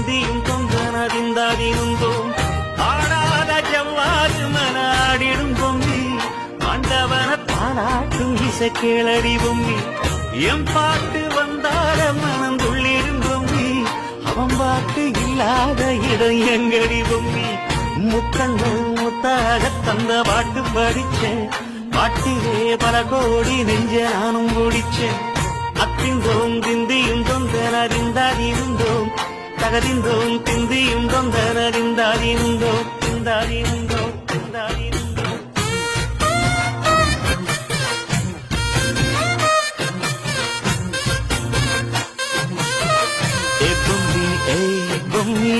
திந்தியும் தொந்தனதிந்தாதிருந்தோம் ஆடாத ஜவ்வாது மனாடிடும் பொம்மி ஆண்டவன தாளாட்டும் இசை கேளடி பொம்மி எம் பாட்டு வந்தார மனந்துள்ளிடும் பொம்மி அவன் பாட்டு இல்லாத இடம் எங்கடி பொம்மி முத்தங்கள் முத்தாக தந்த பாட்டு படிச்சேன் பாட்டிலே பல கோடி நெஞ்ச நானும் குடிச்சேன் அத்திந்தோம் திந்தியும் தொந்தனறிந்தாதிருந்தோம் தகதிந்தோம் திந்தியும் தொந்தனறிந்தாதிருந்தோம் திந்தாதிருந்தோம் திந்தாதிருந்தோம் ஏ பொம்மி